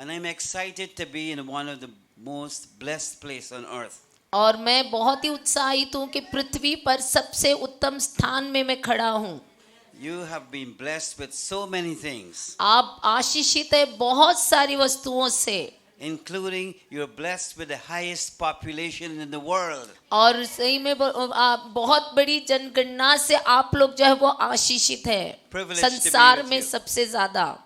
And I'm excited to be in one of the most blessed place on earth. और मैं बहुत ही उत्साहित हूँ कि पृथ्वी पर सबसे उत्तम स्थान में मैं खड़ा हूँ। You have been blessed with so many things, आप आशीषित है बहुत सारी वस्तुओं से, including you're blessed with the highest population in the world. और सही में बहुत बड़ी जनगणना से आप लोग जो है वो आशीषित है, Privileged to be संसार with में you. सबसे ज्यादा।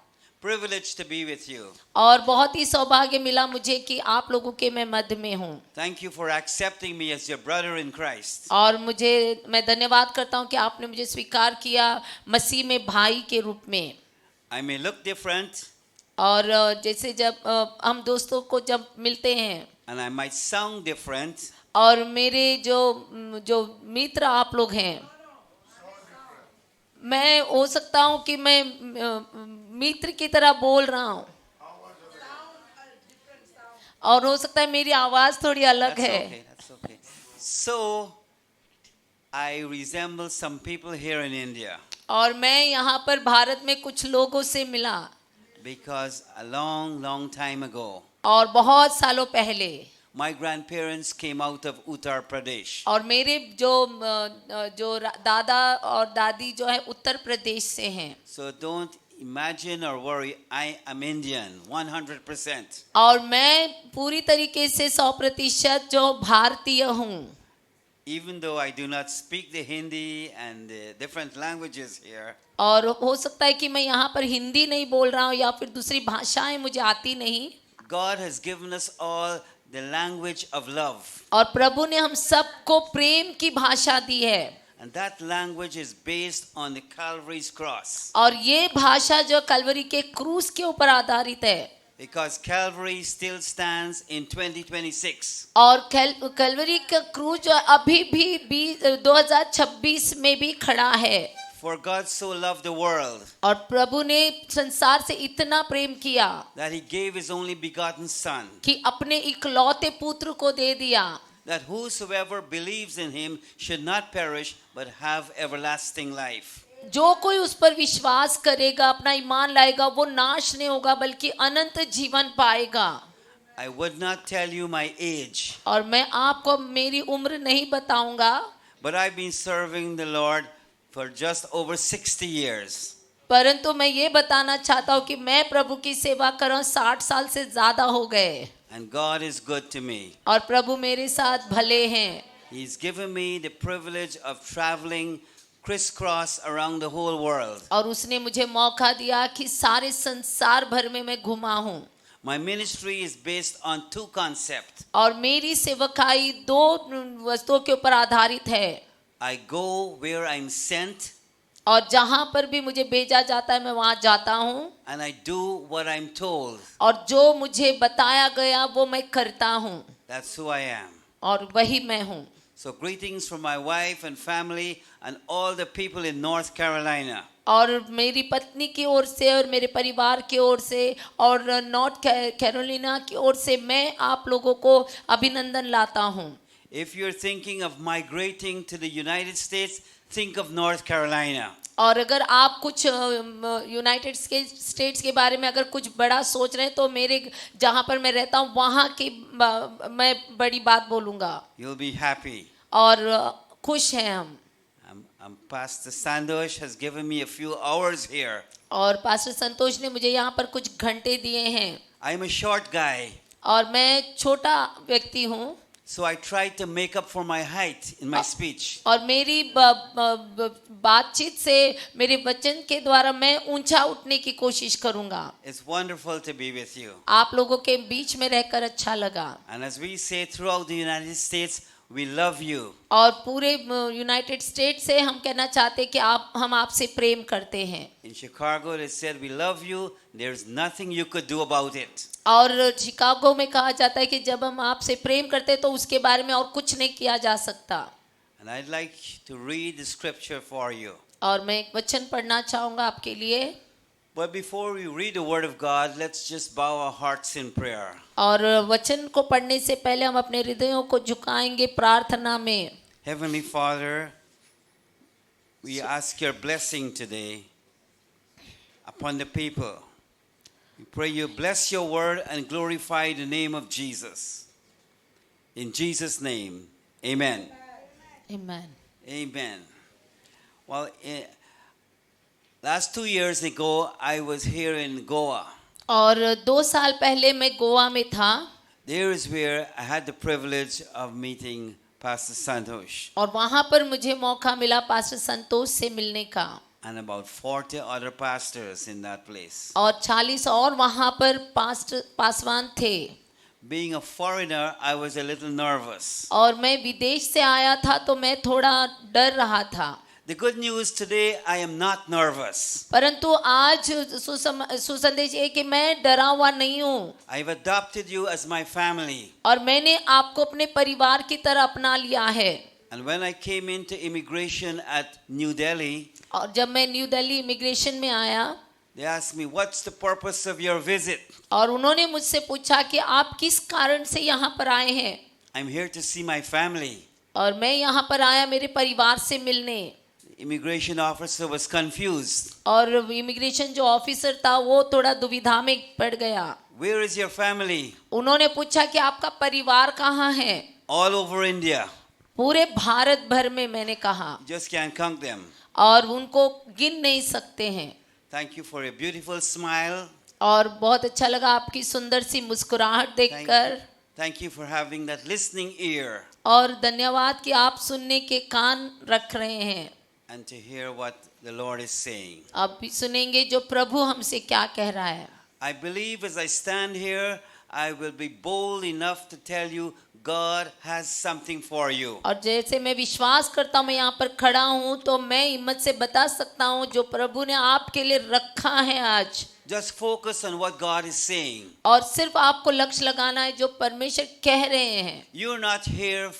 Privileged to be with you. और बहुत ही सौभाग्य मिला मुझे कि आप लोगों के मैं मध्य में हूँ। Thank you for accepting me as your brother in Christ. और मैं धन्यवाद करता हूँ कि आपने मुझे स्वीकार किया मसीह में भाई के रूप में। I may look different और जैसे जब हम दोस्तों को जब मिलते हैं and I might sound different, और मेरे जो मित्र आप लोग हैं, मैं हो सकता हूँ कि मैं मित्र की तरह बोल रहा हूँ और हो सकता है मेरी आवाज थोड़ी अलग that's है। okay, that's okay. So, I resemble some people here in India और मैं यहाँ पर भारत में कुछ लोगों से मिला because a long, long time ago, और बहुत सालों पहले, my grandparents came out of Uttar Pradesh. और मेरे जो दादा और दादी जो है उत्तर प्रदेश से हैं। So don't imagine or worry, I am Indian, 100%. और मैं पूरी तरीके से 100% जो भारतीय हूँ। Even though I do not speak the Hindi and the different languages here, और हो सकता है कि मैं यहाँ पर हिंदी नहीं बोल रहा हूँ या फिर दूसरी भाषाएं मुझे आती नहीं, God has given us all the language of love. और प्रभु ने हम सबको प्रेम की भाषा दी है। And that language is based on the Calvary's cross. और ये भाषा जो कलवरी के क्रूस के ऊपर आधारित है, Because Calvary still stands in 2026. और कलवरी का क्रूस जो अभी भी 2026 में भी खड़ा है। For God so loved the world और प्रभु ने संसार से इतना प्रेम किया that he gave his only begotten Son, कि अपने इकलौते पुत्र को दे दिया, that whosoever believes in him should not perish but have everlasting life. जो कोई उस पर विश्वास करेगा, अपना ईमान लाएगा, वो नाश नहीं होगा बल्कि अनंत जीवन पाएगा। I would not tell you my age, और मैं आपको मेरी उम्र नहीं बताऊंगा, but I've been serving the Lord for just over 60 years. परंतु मैं ये बताना चाहता हूँ कि मैं प्रभु की सेवा कर रहा हूँ 60 साल से ज्यादा हो गए, And God is good to me. और प्रभु मेरे साथ भले हैं। He's given me the privilege of traveling crisscross around the whole world. और उसने मुझे मौका दिया कि सारे संसार भर में मैं घुमा हूँ। My ministry is based on two concepts. और मेरी सेवकाई दो वस्तुओं के ऊपर आधारित है। I go where I'm sent और जहाँ पर भी मुझे भेजा जाता है मैं वहाँ जाता हूँ, and I do what I'm told. और जो मुझे बताया गया वो मैं करता हूँ, That's who I am. और वही मैं हूँ। So greetings from my wife and family and all the people in North Carolina. और मेरी पत्नी की ओर से और मेरे परिवार की ओर से और नॉर्थ कैरोलिना की ओर से मैं आप लोगों को अभिनंदन लाता हूँ। If you're thinking of migrating to the United States, think of North Carolina. और अगर आप कुछ यूनाइटेड स्टेट्स के बारे में अगर कुछ बड़ा सोच रहे हैं तो मेरे जहाँ पर मैं रहता हूँ वहाँ की मैं बड़ी बात बोलूँगा। You'll be happy. और खुश हैं हम। Pastor Sandosh has given me a few hours here. और पास्टर संतोष ने मुझे यहाँ पर कुछ घंटे दिए हैं। I'm a short guy, और मैं छोटा व्यक्ति हूँ, so I try to make up for my height in my speech. और मेरी बातचीत से मेरे वचन के द्वारा मैं ऊंचा उठने की कोशिश करूँगा। It's wonderful to be with you. आप लोगों के बीच में रहकर अच्छा लगा। And as we say throughout the United States, we love you. और पूरे यूनाइटेड स्टेट से हम कहना चाहते हैं कि हम आपसे प्रेम करते हैं। In Chicago, they said, we love you. There's nothing you could do about it. और शिकागो में कहा जाता है कि जब हम आपसे प्रेम करते हैं तो उसके बारे में और कुछ नहीं किया जा सकता। And I'd like to read the scripture for you. और मैं एक वचन पढ़ना चाहूँगा आपके लिए। But before we read the word of God, let's just bow our hearts in prayer. और वचन को पढ़ने से पहले हम अपने हृदयों को झुकाएंगे प्रार्थना में। Heavenly Father, we ask your blessing today upon the people. We pray you bless your word and glorify the name of Jesus. In Jesus' name, amen. Amen. Amen. Well, last 2 years ago, I was here in Goa. और 2 साल पहले मैं गोवा में था There is where I had the privilege of meeting Pastor Santosh और वहाँ पर मुझे मौका मिला पास्टर संतोष से मिलने का and about 40 other pastors in that place. और 40 और वहाँ पर पासवान थे. Being a foreigner, I was a little nervous. और मैं विदेश से आया था तो मैं थोड़ा डर रहा था. The good news today, I am not nervous. परंतु आज सुसंदेश ये कि मैं डरा हुआ नहीं हूँ. I've adopted you as my family. और मैंने आपको अपने परिवार की तरह अपना लिया है. And when I came into immigration at New Delhi, और जब मैं न्यू दिल्ली इमिग्रेशन में आया they asked me, what's the purpose of your visit? और उन्होंने मुझसे पूछा कि आप किस कारण से यहाँ पर आए हैं. I'm here to see my family. और मैं यहाँ पर आया मेरे परिवार से मिलने. Immigration officer was confused. और इमिग्रेशन जो ऑफिसर था वो थोड़ा दुविधा में पड़ गया. Where is your family? उन्होंने पूछा कि आपका परिवार कहाँ है. All over India. पूरे भारत भर में. मैंने कहा You just can't count them. और उनको गिन नहीं सकते हैं. Thank you for a beautiful smile. और बहुत अच्छा लगा आपकी सुंदर सी मुस्कुराहट देखकर. Thank you for having that listening ear और धन्यवाद कि आप सुनने के कान रख रहे हैं. and to hear what the Lord is saying. आप भी सुनेंगे जो प्रभु हमसे क्या कह रहा है. I believe as I stand here, I will be bold enough to tell you God has something for you. और जैसे मैं विश्वास करता हूँ मैं यहाँ पर खड़ा हूँ तो मैं हिम्मत से बता सकता हूँ जो प्रभु ने आपके लिए रखा है आज. Just focus on what God is saying. और सिर्फ आपको लक्ष्य लगाना है जो परमेश्वर कह रहे हैं. You're not here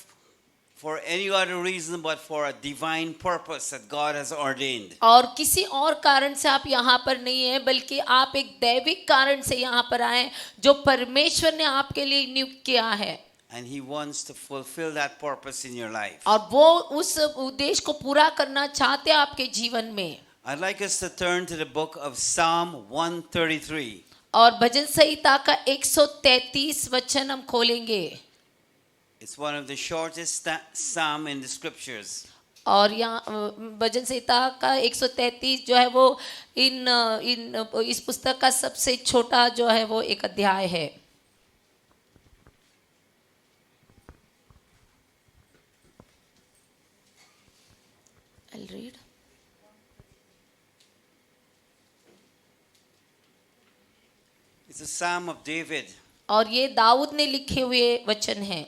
for any other reason but for a divine purpose that God has ordained. और किसी और कारण से आप यहाँ पर नहीं हैं बल्कि आप एक दैविक कारण से यहाँ पर आए जो परमेश्वर ने आपके लिए नियुक्त किया है. And He wants to fulfill that purpose in your life. और वो उस उद्देश्य को पूरा करना चाहते हैं आपके जीवन में. I'd like us to turn to the book of Psalm 133. और भजन संहिता का 133 वचन हम खोलेंगे. It's one of the shortest psalm in the scriptures. और यहाँ भजन संहिता का 133 जो है वो इस पुस्तक का सबसे छोटा जो है वो एक अध्याय है. I'll read. It's a psalm of David. और ये दाऊद ने लिखे हुए वचन हैं.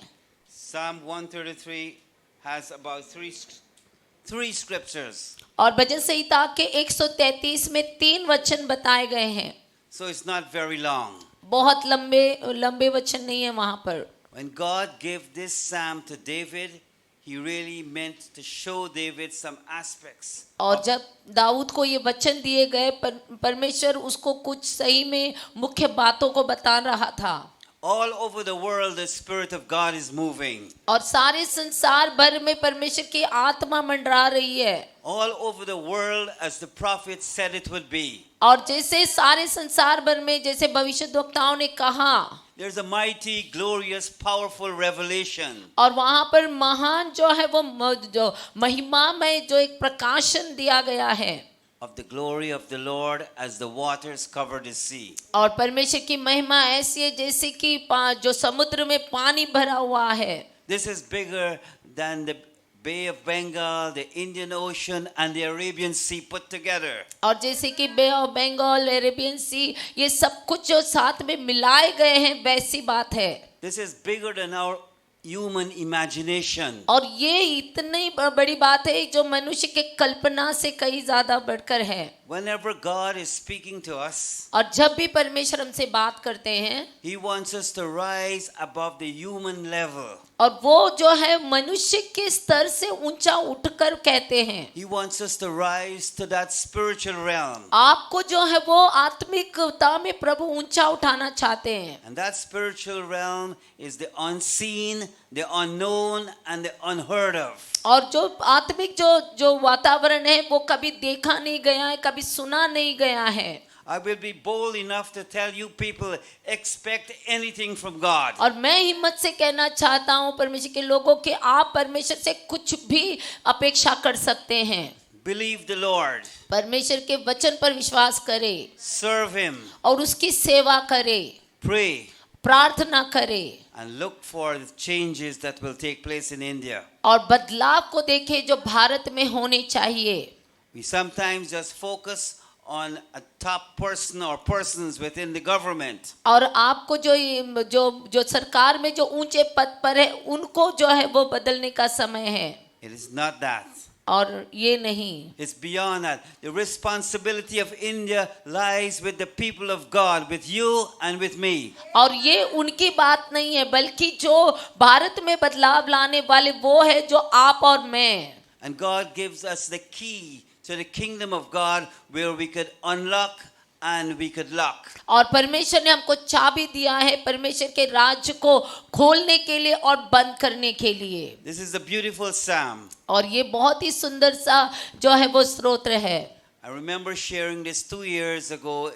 Psalm 133 has about three scriptures. और भजन संहिता के 133 में 3 वचन बताए गए हैं. So it's not very long. बहुत लंबे वचन नहीं है वहाँ पर. When God gave this psalm to David, He really meant to show David some aspects. और जब दाऊद को ये वचन दिए गए परमेश्वर उसको कुछ सही में मुख्य बातों को बता रहा था. All over the world the Spirit of God is moving. और सारे संसार भर में परमेश्वर की आत्मा मंडरा रही है. All over the world as the prophet said it would be. और जैसे सारे संसार भर में जैसे भविष्यद्वक्ताओं ने कहा There's a mighty, glorious, powerful revelation. और वहाँ पर महान जो है वो जो महिमा में जो एक प्रकाशन दिया गया है Of the glory of the Lord as the waters cover the sea. और परमेश्वर की महिमा ऐसी है जैसे कि जो समुद्र में पानी भरा हुआ है. This is bigger than the Bay of Bengal, the Indian Ocean and the Arabian Sea put together. और जैसे कि बे ऑफ बंगाल, अरेबियन सी ये सब कुछ जो साथ में मिलाए गए हैं वैसी बात है. This is bigger than our human imagination. और ये इतनी बड़ी बात है जो मनुष्य के कल्पना से कहीं ज्यादा बढ़कर है. Whenever God is speaking to us, और जब भी परमेश्वर हमसे बात करते हैं He wants us to rise above the human level. और वो जो है मनुष्य के स्तर से ऊंचा उठकर कहते हैं. He wants us to rise to that spiritual realm. आपको जो है वो आत्मिकता में प्रभु ऊंचा उठाना चाहते हैं. And that spiritual realm is the unseen, the unknown and the unheard of. और जो आत्मिक जो वातावरण है वो कभी देखा नहीं गया है, कभी सुना नहीं गया है. I will be bold enough to tell you people expect anything from God. और मैं हिम्मत से कहना चाहता हूँ परमेश्वर के लोगों कि आप परमेश्वर से कुछ भी अपेक्षा कर सकते हैं। Believe the Lord. परमेश्वर के वचन पर विश्वास करें Serve Him. और उसकी सेवा करें, Pray. प्रार्थना करें And look for the changes that will take place in India. और बदलाव को देखें जो भारत में होने चाहिए। We sometimes just focus on a top person or persons within the government. और आपको जो सरकार में जो ऊंचे पद पर है उनको जो है वो बदलने का समय है, It is not that. और ये नहीं। It's beyond that. The responsibility of India lies with the people of God, with you and with me. और ये उनकी बात नहीं है, बल्कि जो भारत में बदलाव लाने वाले वो है जो आप और मैं। And God gives us the key to the kingdom of God where we could unlock and we could lock. और परमेश्वर ने हमको चाबी दिया है परमेश्वर के राज्य को खोलने के लिए और बंद करने के लिए। This is a beautiful psalm. और ये बहुत ही सुंदर सा जो है वो स्तोत्र है। I remember sharing this 2 years ago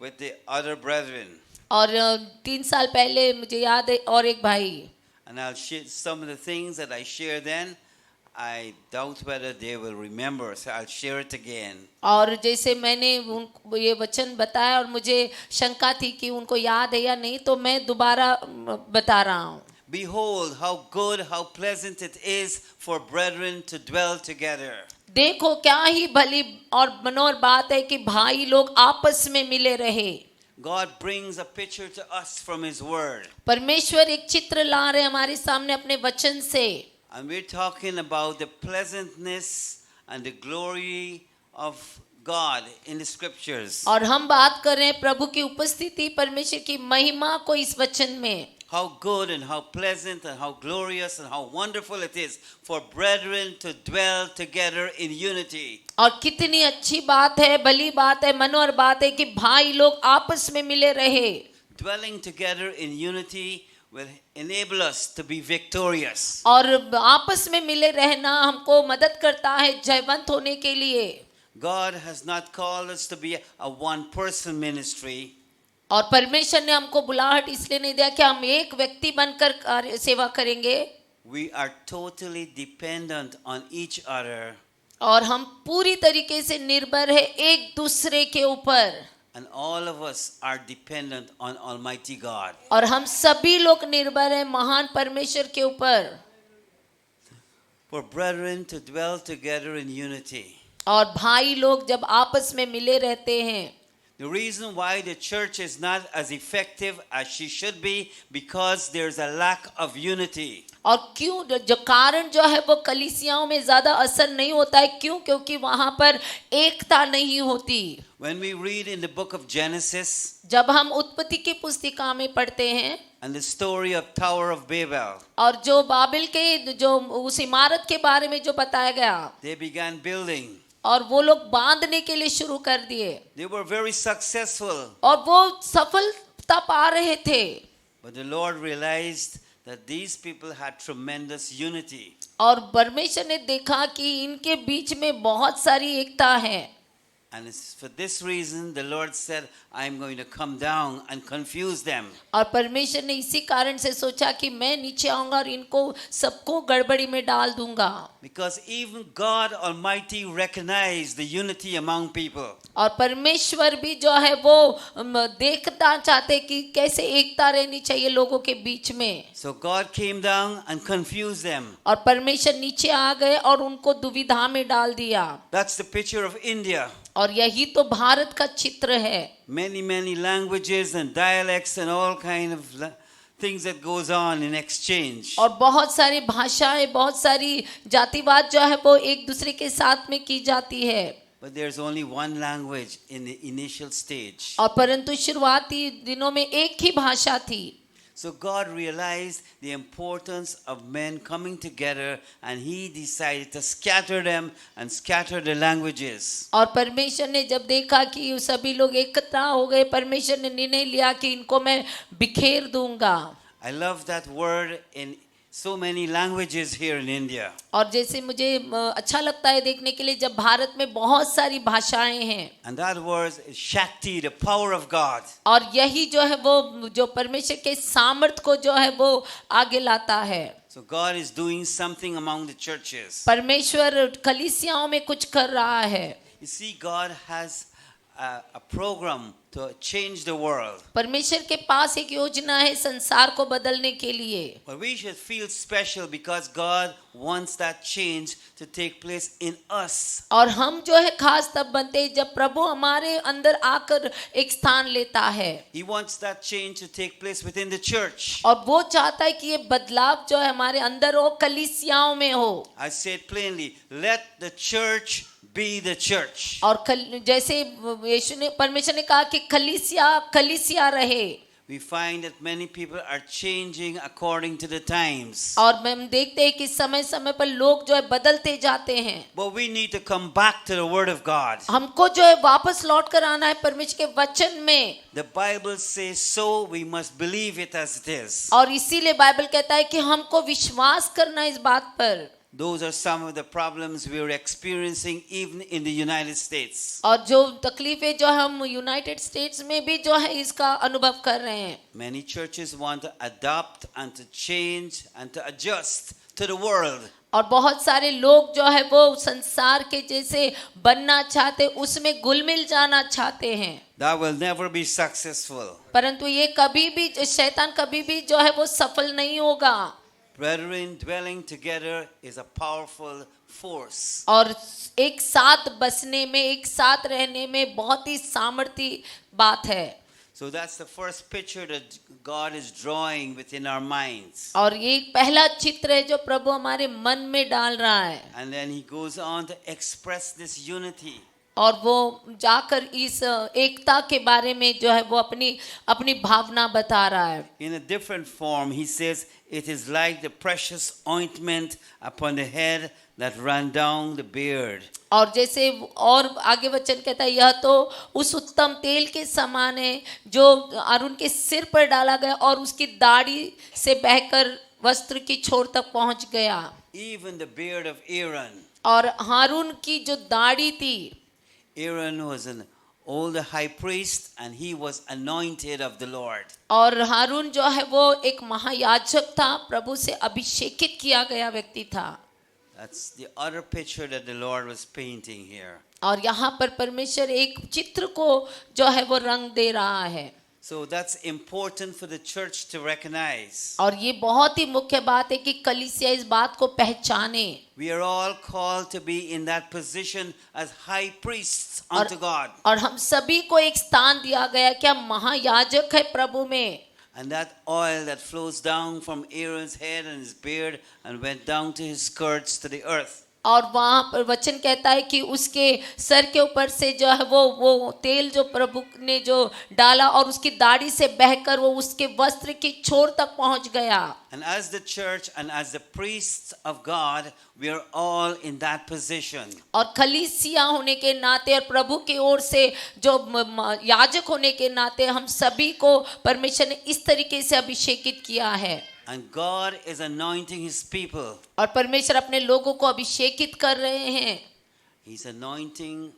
with the other brethren. और 3 साल पहले मुझे याद है और एक भाई। And I'll share some of the things that I shared then. I doubt whether they will remember, so I'll share it again. और जैसे मैंने उनको ये वचन बताया और मुझे शंका थी कि उनको याद है या नहीं, तो मैं दोबारा बता रहा हूँ। Behold, how good, how pleasant it is for brethren to dwell together. देखो क्या ही भली और मनोहर बात है कि भाई लोग आपस में मिले रहे। God brings a picture to us from His Word. परमेश्वर एक चित्र ला रहे हमारे सामने अपने वचन से। And we're talking about the pleasantness and the glory of God in the scriptures. और हम बात कर रहे हैं प्रभु की उपस्थिति, परमेश्वर की महिमा को इस वचन में। How good and how pleasant and how glorious and how wonderful it is for brethren to dwell together in unity. और कितनी अच्छी बात है, भली बात है, मनोहर बात है कि भाई लोग आपस में मिले रहे। Dwelling together in unity will enable us to be victorious. और आपस में मिले रहना हमको मदद करता है जयवंत होने के लिए। God has not called us to be a one-person ministry. और परमेश्वर ने हमको बुलाहट इसलिए नहीं दिया कि हम एक व्यक्ति बनकर सेवा करेंगे। We are totally dependent on each other. और हम पूरी तरीके से निर्भर है एक दूसरे के ऊपर। And all of us are dependent on Almighty God. और हम सभी लोग निर्भर हैं महान परमेश्वर के ऊपर। For brethren to dwell together in unity. और भाई लोग जब आपस में मिले रहते हैं। The reason why the church is not as effective as she should be because there's a lack of unity. और क्यों जो कारण जो है वो कलीसियाओं में ज्यादा असर नहीं होता है, क्यों? क्योंकि वहां पर एकता नहीं होती। When we read in the book of Genesis, जब हम उत्पत्ति की पुस्तिका में पढ़ते हैं and the story of Tower of Babel, और जो बाबिल के जो उस इमारत के बारे में जो बताया गया, they began building. और वो लोग बांधने के लिए शुरू कर दिए They were very successful. और वो सफलता पा रहे थे। But the Lord realized that these people had tremendous unity. और परमेश्वर ने देखा कि इनके बीच में बहुत सारी एकता है। And it's for this reason the Lord said, I'm going to come down and confuse them. और परमेश्वर ने इसी कारण से सोचा कि मैं नीचे आऊंगा और इनको सबको गड़बड़ी में डाल दूंगा। Because even God Almighty recognized the unity among people. और परमेश्वर भी जो है वो देखना चाहते कि कैसे एकता रहनी चाहिए लोगों के बीच में। So God came down and confused them. और परमेश्वर नीचे आ गए और उनको दुविधा में डाल दिया। That's the picture of India. और यही तो भारत का चित्र है। Many languages and dialects and all kind of things that goes on in exchange. और बहुत सारी भाषाएं, बहुत सारी जातिवाद जो है वो एक दूसरे के साथ में की जाती है। But there's only one language in the initial stage. और परंतु शुरुआती दिनों में एक ही भाषा थी। So God realized the importance of men coming together and He decided to scatter them and scatter the languages. और परमेश्वर ने जब देखा कि सभी लोग एकत्र हो गए, परमेश्वर ने निर्णय लिया कि इनको मैं बिखेर दूंगा। I love that word in so many languages here in India. और जैसे मुझे अच्छा लगता है देखने के लिए जब भारत में बहुत सारी भाषाएं हैं And that word is Shakti, the power of God. और यही जो है वो जो परमेश्वर के सामर्थ को जो है वो आगे लाता है. So God is doing something among the churches. परमेश्वर कलीसियाओं में कुछ कर रहा है. You see, God has a program to change the world. परमेश्वर के पास एक योजना है संसार को बदलने के लिए. But we should feel special because God wants that change to take place in us. और हम जो है खास तब बनते हैं जब प्रभु हमारे अंदर आकर एक स्थान लेता है. He wants that change to take place within the church. और वो चाहता है कि ये बदलाव जो है हमारे अंदर हो, कलीसियाओं में हो. I say it plainly, let the church be the church. और जैसे यीशु ने परमेश्वर ने कहा कि कलीसिया रहे. We find that many people are changing according to the times. और हम देखते हैं कि समय समय पर लोग जो है बदलते जाते हैं. But we need to come back to the word of God. हमको जो है वापस लौट कर आना है परमेश्वर के वचन में. The Bible says so, we must believe it as it is. और इसीलिए बाइबल कहता है कि हमको विश्वास करना है इस बात पर. Those are some of the problems we are experiencing even in the United States. और जो तकलीफें जो हम यूनाइटेड स्टेट्स में भी जो है इसका अनुभव कर रहे हैं. Many churches want to adapt and to change and to adjust to the world. और बहुत सारे लोग जो है वो संसार के जैसे बनना चाहते, उसमें घुल मिल जाना चाहते हैं. That will never be successful. परंतु ये कभी भी शैतान कभी भी जो है वो सफल नहीं होगा. Brethren, dwelling together is a powerful force. और एक साथ बसने में, एक साथ रहने में बहुत ही सामर्थी बात है. So that's the first picture that God is drawing within our minds. और ये एक पहला चित्र है जो प्रभु हमारे मन में डाल रहा है. And then he goes on to express this unity. और वो जाकर इस एकता के बारे में जो है वो अपनी भावना बता रहा है. In a different form, he says, it is like the precious ointment upon the head that ran down the beard. और जैसे और आगे वचन कहता है यह तो उस उत्तम तेल के समान है जो आरून के सिर पर डाला गया और उसकी दाढ़ी से बहकर वस्त्र की छोर तक पहुंच गया. Even the beard of Aaron. और हारून की जो दाढ़ी थी, Aaron was an older high priest and he was anointed of the Lord. और हारून जो है वो एक महायाजक था, प्रभु से अभिषेकित किया गया व्यक्ति था. That's the other picture that the Lord was painting here. और यहाँ पर परमेश्वर एक चित्र को जो है वो रंग दे रहा है. So that's important for the church to recognize. और ये बहुत ही मुख्य बात है कि कलीसिया इस बात को पहचाने. We are all called to be in that position as high priests unto God. और हम सभी को एक स्थान दिया गया कि हम महायाजक है प्रभु में. And that oil that flows down from Aaron's head and his beard and went down to his skirts to the earth. और वहाँ पर वचन कहता है कि उसके सर के ऊपर से जो है वो तेल जो प्रभु ने जो डाला और उसकी दाढ़ी से बहकर वो उसके वस्त्र की छोर तक पहुँच गया. And as the church and as the priests of God, we are all in that position. और कलीसिया होने के नाते और प्रभु की ओर से जो याजक होने के नाते हम सभी को परमेश्वर ने इस तरीके से अभिषेकित किया है. And God is anointing his people. और परमेश्वर अपने लोगों को अभिषेकित कर रहे हैं. He's anointing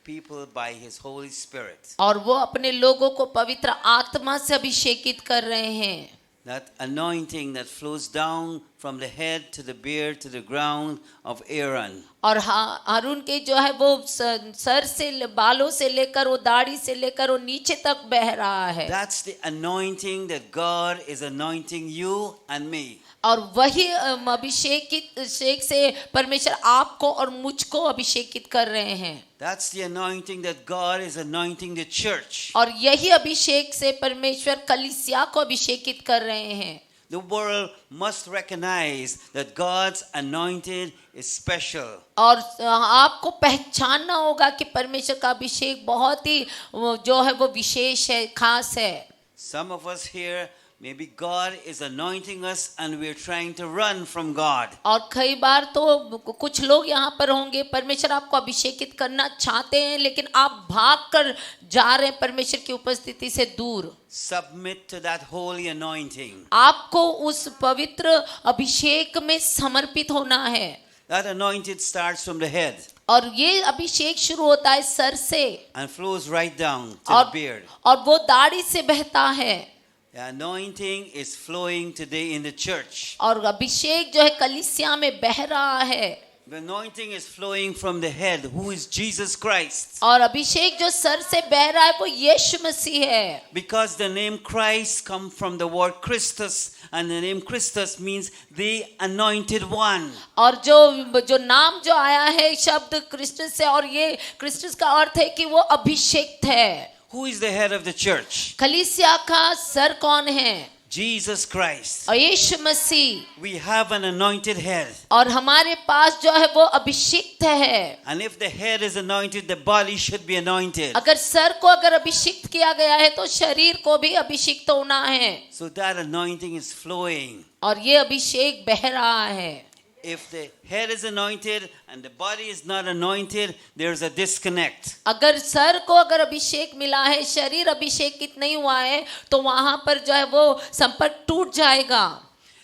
people by his Holy Spirit. और वो अपने लोगों को पवित्र आत्मा से अभिषेकित कर रहे हैं. That anointing that flows down from the head to the beard to the ground of Aaron. और हारून के जो है वो सर से बालों से लेकर वो दाढ़ी से लेकर वो नीचे तक बह रहा है. That's the anointing that God is anointing you and me. और वही अभिषेक से परमेश्वर आपको और मुझको अभिषेकित कर रहे हैं. That's the anointing that God is anointing the church. और यही अभिषेक से परमेश्वर कलीसिया को अभिषेकित कर रहे हैं. The world must recognize that God's anointed is special. और आपको पहचानना होगा कि परमेश्वर का अभिषेक बहुत ही जो है वो विशेष है, खास है. Some of us here maybe God is anointing us and we're trying to run from God. और कई बार तो कुछ लोग यहाँ पर होंगे, परमेश्वर आपको अभिषेकित करना चाहते हैं लेकिन आप भाग कर जा रहे हैं परमेश्वर की उपस्थिति से दूर। Submit to that holy anointing. आपको उस पवित्र अभिषेक में समर्पित होना है। That anointing starts from the head और ये अभिषेक शुरू होता है सर से and flows right down to the beard. और वो दाढ़ी से बहता है। The anointing is flowing today in the church. और अभिषेक जो है कलीसिया में बह रहा है। The anointing is flowing from the head, who is Jesus Christ. और अभिषेक जो सर से बह रहा है वो यीशु मसीह है। Because the name Christ comes from the word Christus, and the name Christus means the anointed one. और जो नाम जो आया है शब्द क्रिस्टस से, और ये क्रिस्टस का अर्थ है कि वो अभिषेक्त है। Who is the head of the church? कलीसिया का सर कौन है? Jesus Christ. और यीशु मसीह। We have an anointed head. और हमारे पास जो है वो अभिषिक्त है। And if the head is anointed, the body should be anointed. अगर सर को अगर अभिषिक्त किया गया है तो शरीर को भी अभिषिक्त होना है। So that anointing is flowing. और ये अभिषेक बह रहा है। If the head is anointed and the body is not anointed, there's a disconnect. अगर सर को अगर अभिषेक मिला है, शरीर अभिषेकित नहीं हुआ है, तो वहां पर जो है वो संपर्क टूट जाएगा।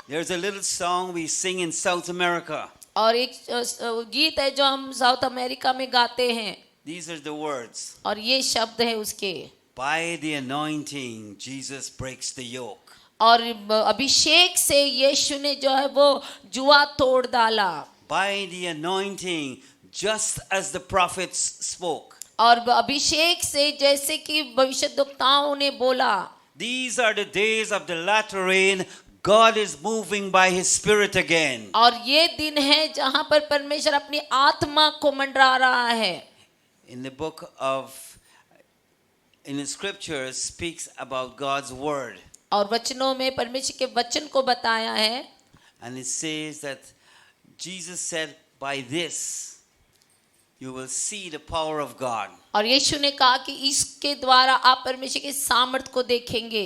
There's a little song we sing in South America. और एक गीत है जो हम साउथ अमेरिका में गाते हैं। These are the words. और ये शब्द है उसके। By the anointing, Jesus breaks the yoke. और अभिषेक से यीशु ने जो है वो जुआ तोड़ डाला। By the anointing, just as the prophets spoke. और अभिषेक से जैसे कि भविष्यद्वक्ताओं ने बोला। These are the days of the latter rain. God is moving by His Spirit again. और ये दिन है जहां पर परमेश्वर अपनी आत्मा को मंडरा रहा है। In the book of, in the scriptures speaks about God's word. और वचनों में परमेश्वर के वचन को बताया है। And it says that Jesus said, by this you will see the power of God. और यीशु ने कहा कि इसके द्वारा आप परमेश्वर के सामर्थ्य को देखेंगे।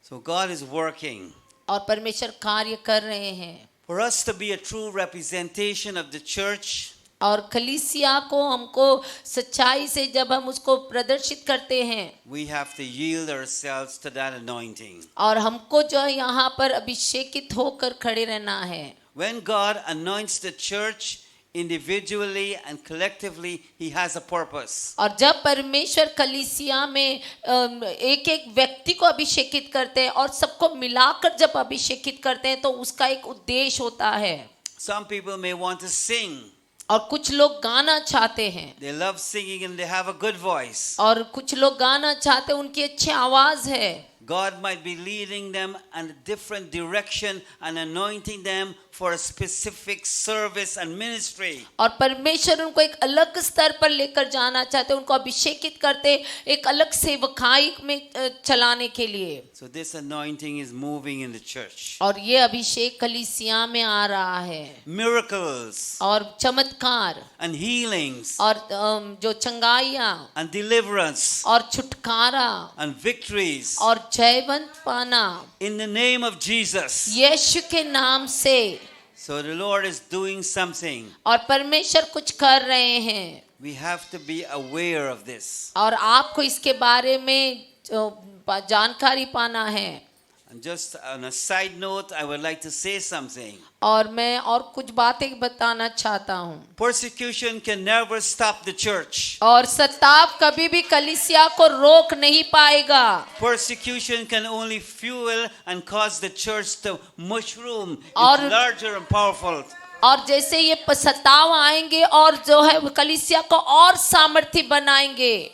So God is working. और परमेश्वर कार्य कर रहे हैं। For us to be a true representation of the church, और कलीसिया को हमको सच्चाई से जब हम उसको प्रदर्शित करते हैं, we have to yield ourselves to that anointing. और हमको जो है यहाँ पर अभिषेकित होकर खड़े रहना है। When God anoints the church individually and collectively, He has a purpose. और जब परमेश्वर कलीसिया में एक एक व्यक्ति को अभिषेकित करते हैं और सबको मिलाकर जब अभिषेकित करते हैं तो उसका एक उद्देश्य होता है। Some people may want to sing. और कुछ लोग गाना चाहते हैं। They love singing and they have a good voice. और कुछ लोग गाना चाहते हैं, उनकी अच्छी आवाज है। God might be leading them in a different direction and anointing them for a specific service and ministry. और परमेश्वर उनको एक अलग स्तर पर लेकर जाना चाहते हैं, उनको अभिषेकित करते एक अलग सेवकाई में चलाने के लिए। So this anointing is moving in the church. और ये अभिषेक कलीसिया में आ रहा है। Miracles और चमत्कार and healings और जो चंगाइयाँ and deliverance और छुटकारा and victories और जयवंत पाना in the name of Jesus. यीशु के नाम से। So the Lord is doing something. और परमेश्वर कुछ कर रहे हैं। We have to be aware of this. और आपको इसके बारे में जानकारी पाना है। And just on a side note, I would like to say something. और मैं और कुछ बातें बताना चाहता हूँ। Persecution can never stop the church. और सताव कभी भी कलीसिया को रोक नहीं पाएगा। Persecution can only fuel and cause the church to mushroom. और It's larger and powerful. और जैसे ये सताव आएंगे और जो है कलीसिया को और सामर्थ्य बनाएंगे।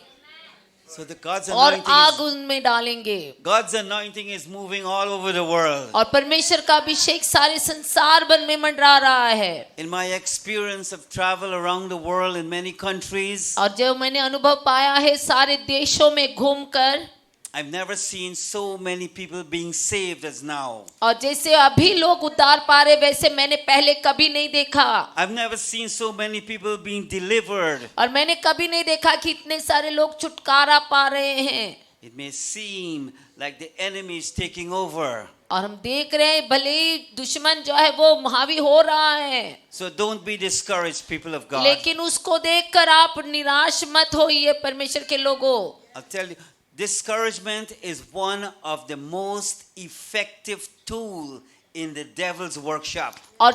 So the God's और anointing आग is, उनमें डालेंगे। God's anointing is moving all over the world. और परमेश्वर का अभिषेक सारे संसार भर में मंडरा रहा है। In my experience of travel around the world in many countries, और जो मैंने अनुभव पाया है सारे देशों में घूमकर, I've never seen so many people being saved as now. और जैसे अभी लोग उद्धार पा रहे वैसे मैंने पहले कभी नहीं देखा। I've never seen so many people being delivered. और मैंने कभी नहीं देखा कि इतने सारे लोग छुटकारा पा रहे हैं। It may seem like the enemy is taking over. और हम देख रहे हैं भले ही दुश्मन जो है वो हावी हो रहा है, So don't be discouraged, people of God. लेकिन उसको देखकर आप निराश मत होइए परमेश्वर के लोगों। I'll tell you, discouragement is one of the most effective tool in the devil's workshop. और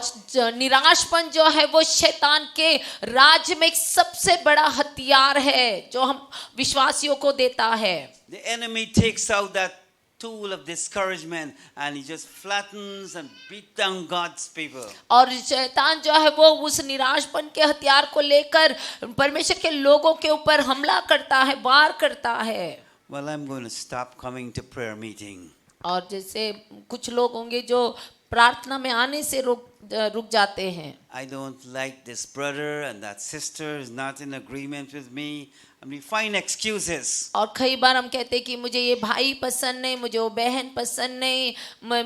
निराशपन जो है वो शैतान के राज्य में एक सबसे बड़ा हथियार है जो हम विश्वासियों को देता है। The enemy takes out that tool of discouragement and he just flattens and beat down God's people. और शैतान जो है वो उस निराशपन के हथियार को लेकर परमेश्वर के लोगों के ऊपर हमला करता है, वार करता है। Well, I'm going to stop coming to prayer meeting. और जैसे कुछ लोग होंगे जो प्रार्थना में आने से रुक जाते हैं। I don't like this brother and that sister is not in agreement with me. And we find excuses. और कई बार हम कहते हैं कि मुझे ये भाई पसंद नहीं, मुझे वो बहन पसंद नहीं,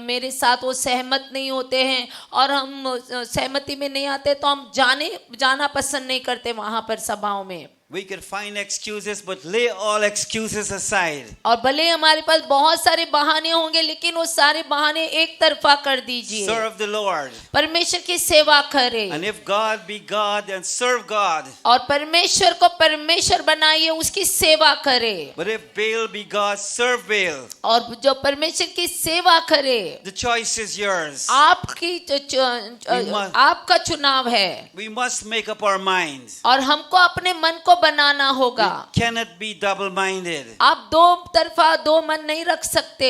मेरे साथ वो सहमत नहीं होते हैं, और हम सहमति में नहीं आते तो हम जाना पसंद नहीं करते वहाँ पर सभाओं में। We can find excuses, but lay all excuses aside. और भले हमारे पास बहुत सारे बहाने होंगे लेकिन वो सारे बहाने एक तरफा कर दीजिए। Serve the Lord. परमेश्वर की सेवा करें। And if God be God, then serve God. और परमेश्वर को परमेश्वर बनाइए, उसकी सेवा करें। But if Baal be God, serve Baal. और जो परमेश्वर की सेवा करे, The choice is yours. आपका चुनाव है। We must make up our minds. और हमको अपने मन को बनाना होगा। We cannot be double-minded. आप दो तरफा दो मन नहीं रख सकते।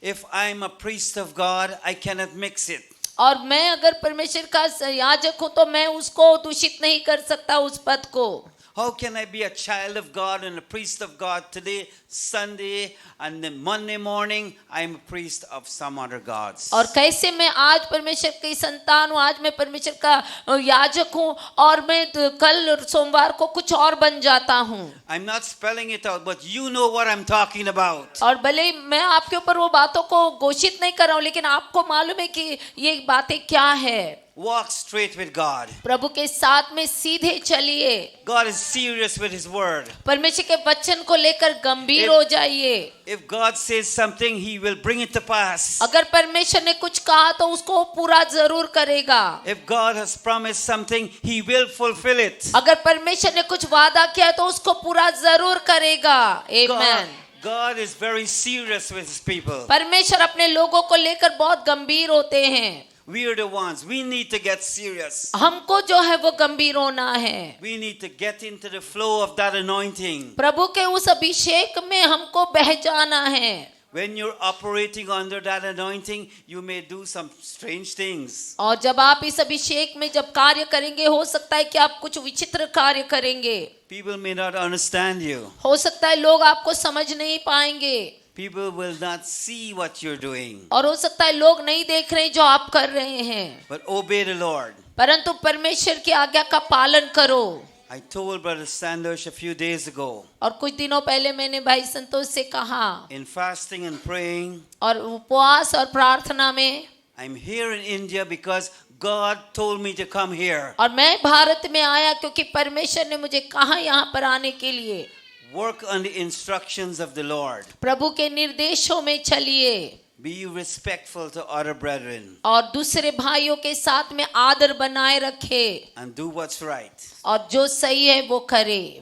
If I'm a priest of God, I cannot mix it. और मैं अगर परमेश्वर का याजक हूँ तो मैं उसको दूषित नहीं कर सकता उस पद को। How can I be a child of God and a priest of God today, Sunday, and then Monday morning I'm a priest of some other gods? और कैसे मैं आज परमेश्वर की संतान हूँ, आज मैं परमेश्वर का याजक हूँ और मैं कल सोमवार को कुछ और बन जाता हूँ। I'm not spelling it out, but you know what I'm talking about. और भले मैं आपके ऊपर वो बातों को घोषित नहीं कर रहा हूँ, लेकिन आपको मालूम है कि ये बातें क्या है। Walk straight with God. प्रभु के साथ में सीधे चलिए। God is serious with His word. परमेश्वर के वचन को लेकर गंभीर हो जाइए। If God says something, He will bring it to pass. अगर परमेश्वर ने कुछ कहा तो उसको पूरा जरूर करेगा। If God has promised something, He will fulfill it. अगर परमेश्वर ने कुछ वादा किया है तो उसको पूरा जरूर करेगा। आमीन। God is very serious with His people. परमेश्वर अपने लोगों को लेकर बहुत गंभीर होते हैं। We are the ones. We need to get serious. हमको जो है वो गंभीर होना है। We need to get into the flow of that anointing. प्रभु के उस अभिषेक में हमको बह जाना है। When you're operating under that anointing, you may do some strange things. और जब आप इस अभिषेक में जब कार्य करेंगे, हो सकता है कि आप कुछ विचित्र कार्य करेंगे। People may not understand you. हो सकता है लोग आपको समझ नहीं पाएंगे। People will not see what you're doing. और हो सकता है लोग नहीं देख रहे जो आप कर रहे हैं। But obey the Lord. परंतु परमेश्वर की आज्ञा का पालन करो। I told Brother Sandosh a few days ago. और कुछ दिनों पहले मैंने भाई संतोष से कहा, In fasting and praying, और उपवास और प्रार्थना में, I'm here in India because God told me to come here. और मैं भारत में आया क्योंकि परमेश्वर ने मुझे कहा यहाँ पर आने के लिए। Work on the instructions of the Lord. प्रभु के निर्देशों में चलिए। Be respectful to other brethren. और दूसरे भाइयों के साथ में आदर बनाए रखे। And do what's right. और जो सही है वो करे।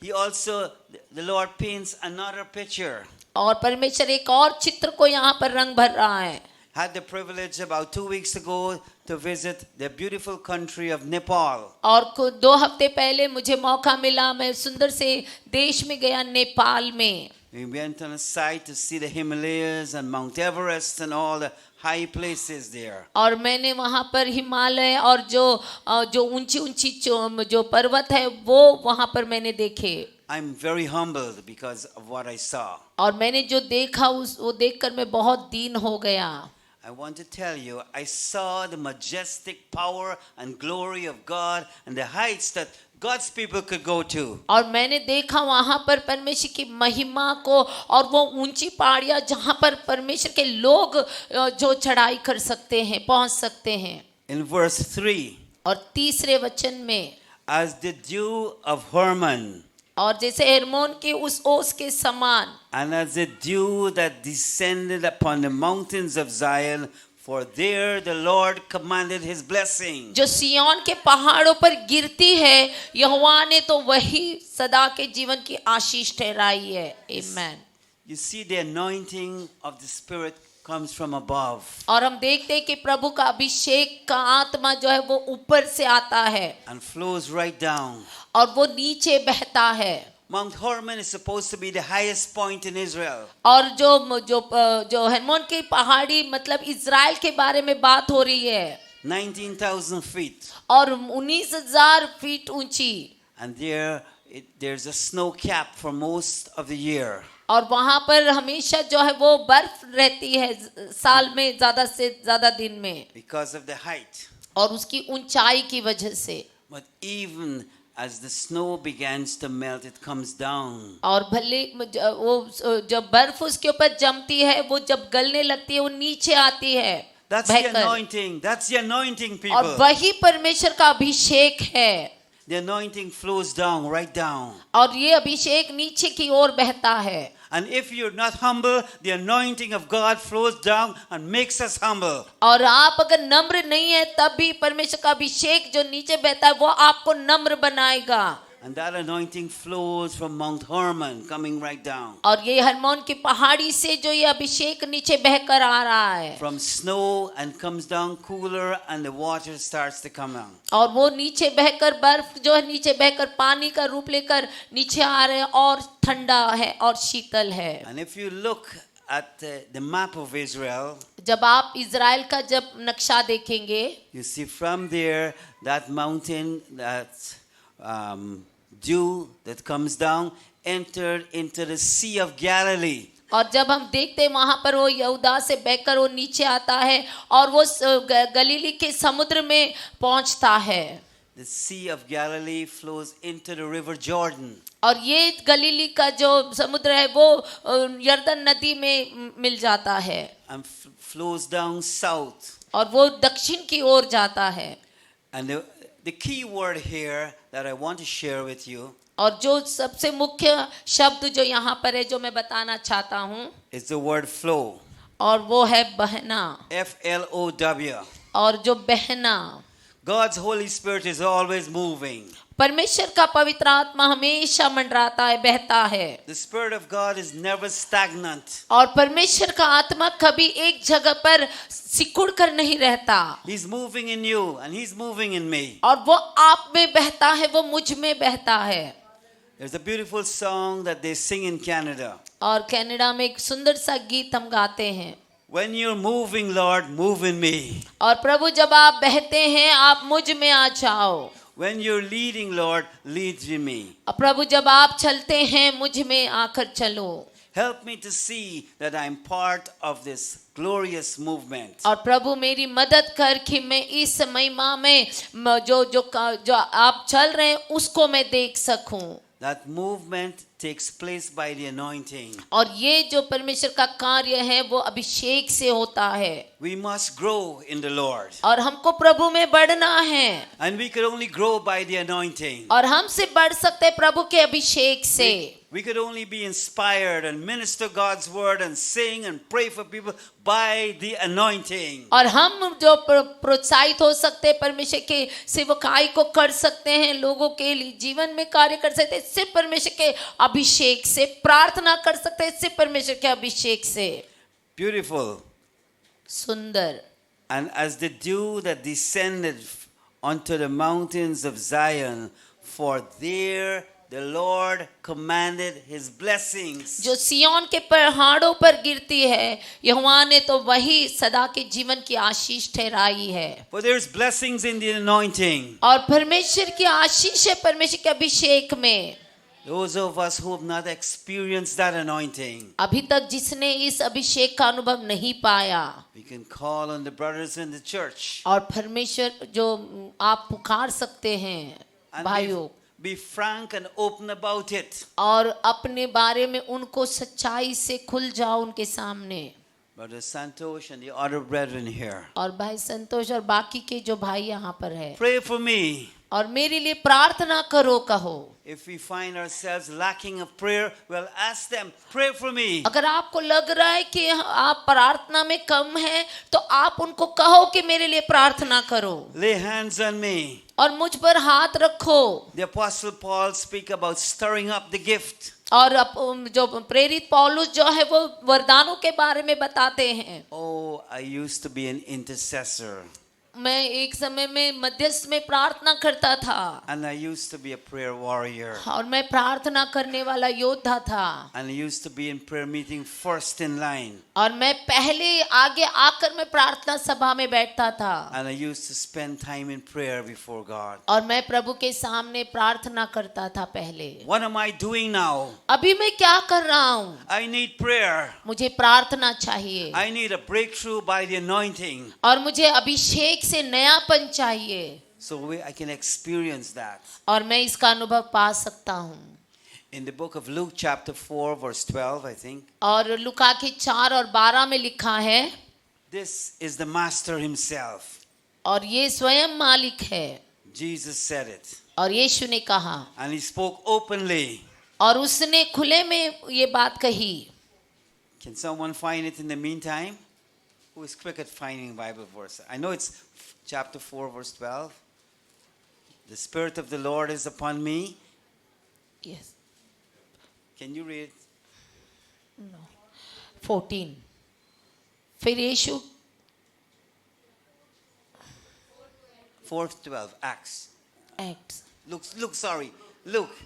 He also, the Lord paints another picture. और परमेश्वर एक और चित्र को यहाँ पर रंग भर रहा है। Had the privilege about 2 weeks ago to visit the beautiful country of Nepal. और 2 हफ्ते पहले मुझे मौका मिला, मैं सुंदर से देश में गया, नेपाल में। We went on a site to see the Himalayas and Mount Everest and all the high places there. और मैंने वहाँ पर हिमालय और जो ऊंची जो पर्वत है वो वहाँ पर मैंने देखे। I'm very humbled because of what I saw. और मैंने जो देखा वो देखकर मैं बहुत दीन हो गया। I want to tell you, I saw the majestic power and glory of God and the heights that God's people could go to. और मैंने देखा वहाँ पर परमेश्वर की महिमा को और वो ऊंची पहाड़ियाँ जहाँ पर परमेश्वर के लोग जो चढ़ाई कर सकते हैं, पहुँच सकते हैं। In verse 3, और 3 वचन में, as the dew of Hermon और जैसे हेर्मोन के उस ओस के समान, and as the dew that descended upon the mountains of Zion, for there the Lord commanded his blessing. जो सिय्योन के पहाड़ों पर गिरती है, यहोवा ने तो वही सदा के जीवन की आशीष ठहराई है। आमेन। You see, the anointing of the Spirit comes from above. और हम देखते हैं कि प्रभु का अभिषेक का आत्मा जो है वो ऊपर से आता है And flows right down. और वो नीचे बहता है। Mount Hermon is supposed to be the highest point in Israel. और जो हेर्मोन की पहाड़ी मतलब इज़राइल के बारे में बात हो रही है, 19,000 feet. और 19,000 फीट ऊंची, And there's a snow cap for most of the year. और वहां पर हमेशा जो है वो बर्फ रहती है साल में ज्यादा से ज्यादा दिन में, Because of the height. और उसकी ऊंचाई की वजह से। But even as the snow begins to melt, it comes down. और भले वो जब बर्फ उसके ऊपर जमती है, वो जब गलने लगती है, वो नीचे आती है That's the बहकर। anointing. That's the anointing, और people. वही परमेश्वर का अभिषेक है, The anointing flows down, right down. और ये अभिषेक नीचे की ओर बहता है। And if you're not humble, the anointing of God flows down and makes us humble. और आप अगर नम्र नहीं है, तब भी परमेश्वर का अभिषेक जो नीचे बहता है वो आपको नम्र बनाएगा। And that anointing flows from Mount Hermon, coming right down. और ये हर्मोन की पहाड़ी से जो ये अभिषेक नीचे बहकर आ रहा है, From snow and comes down cooler, and the water starts to come out. और वो नीचे बहकर बर्फ जो है नीचे बहकर पानी का रूप लेकर नीचे आ रहे हैं, और ठंडा है और शीतल है। And if you look at the map of Israel, जब आप इज़राइल का जब नक्शा देखेंगे, you see from there that mountain, that dew that comes down, entered into the Sea of Galilee. और जब हम देखते हैं वहां पर वो यहूदा से बहकर वो नीचे आता है और वो गलीली के समुद्र में पहुंचता है। The Sea of Galilee flows into the River Jordan. और ये गलीली का जो समुद्र है वो यरदन नदी में मिल जाता है, And flows down south. और वो दक्षिण की ओर जाता है। And the key word here that I want to share with you और जो सबसे मुख्य शब्द जो यहाँ पर है जो मैं बताना चाहता हूँ, is the word flow. और वो है बहना। Flow. और जो बहना, God's Holy Spirit is always moving. परमेश्वर का पवित्र आत्मा हमेशा मंडराता है, बहता है। The Spirit of God is never stagnant. और परमेश्वर का आत्मा कभी एक जगह पर सिकुड़ कर नहीं रहता। He's moving in you and He's moving in me. और वो आप में बहता है, वो मुझ में बहता है। There's a beautiful song that they sing in Canada. और कनाडा में एक सुंदर सा गीत हम गाते हैं, When you're moving, Lord, move in me. और प्रभु जब आप बहते हैं, आप मुझ में आ जाओ। When you're leading, Lord, lead in me. और प्रभु जब आप चलते हैं, मुझ में आकर चलो। Help me to see that I'm part of this glorious movement. और प्रभु मेरी मदद कर कि मैं इस महिमा में जो आप चल रहे हैं उसको मैं देख सकूं। That movement takes place by the anointing. और ये जो परमेश्वर का कार्य है वो अभिषेक से होता है। We must grow in the Lord. और हमको प्रभु में बढ़ना है, And we could only grow by the anointing. और हमसे बढ़ सकते हैं प्रभु के अभिषेक से। We could only be inspired and minister God's word and sing and pray for people by the anointing. और हम जो प्रोत्साहित हो सकते हैं परमेश्वर के सेवकाई को कर सकते हैं, लोगों के लिए जीवन में कार्य कर सकते हैं सिर्फ परमेश्वर के अभिषेक से, प्रार्थना कर सकते हैं सिर्फ परमेश्वर के अभिषेक से। Beautiful. सुंदर। And as the dew that descended onto the mountains of Zion, for there the Lord commanded his blessings. जो सिय्योन के पहाड़ों पर गिरती है, यहोवा ने तो वही सदा के जीवन की आशीष ठहराई है। For there's blessings in the anointing. और परमेश्वर की आशीष है परमेश्वर के अभिषेक में। Those of us who have not experienced that anointing, अभी तक जिसने इस अभिषेक का अनुभव नहीं पाया, we can call on the brothers in the church. और परमेश्वर जो आप पुकार सकते हैं And भाइयों, be frank and open about it. और अपने बारे में उनको सच्चाई से खुल जाओ उनके सामने। Brother Santosh and the other brethren here, और भाई संतोष और बाकी के जो भाई यहाँ पर है, pray for me. और मेरे लिए प्रार्थना करो कहो। If we find ourselves lacking of prayer, well, ask them, pray for me. अगर आपको लग रहा है कि आप प्रार्थना में कम हैं, तो आप उनको कहो कि मेरे लिए प्रार्थना करो Lay hands on me. और मुझ पर हाथ रखो। The Apostle Paul speak about stirring up the gift. और जो प्रेरित पौलुस जो है वो वरदानों के बारे में बताते हैं। Oh, I used to be an intercessor. मैं एक समय में मध्यस्थ में प्रार्थना करता था And I used to be a prayer warrior. और मैं प्रार्थना करने वाला योद्धा था And I used to be in prayer meeting first in line. और मैं पहले आगे आकर मैं प्रार्थना सभा में बैठता था And I used to spend time in prayer before God. और मैं प्रभु के सामने प्रार्थना करता था पहले। What am I doing now? अभी मैं क्या कर रहा हूँ? I need prayer. मुझे प्रार्थना चाहिए I need a breakthrough by the anointing. और मुझे अभिषेक से नयापन चाहिए So I can experience that. और मैं इसका अनुभव पा सकता हूँ। In the book of Luke chapter 4 verse 12, I think, और लुका के 4 और 12 में लिखा है, this is the master himself. और ये स्वयं मालिक है। Jesus said it. और यीशु ने कहा And he spoke openly. और उसने खुले में ये बात कही। Can someone find it in the meantime? Who is quick at finding Bible verse? I know it's chapter 4 verse 12. The Spirit of the Lord is upon me. Yes. Can you read? No. 14. फिर यीशु 4:12 Acts. Acts. Luke, sorry. Luke.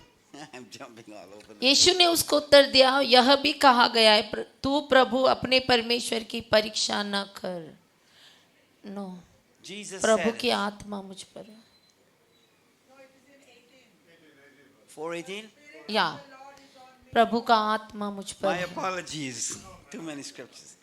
I'm jumping all over. यीशु ने उसको उत्तर दिया, यह भी कहा गया है, तू प्रभु अपने परमेश्वर की परीक्षा न कर। नो, Jesus प्रभु said की it. आत्मा मुझ पर है। 4:18. या प्रभु का आत्मा मुझ पर My है। apologies. Too many scriptures.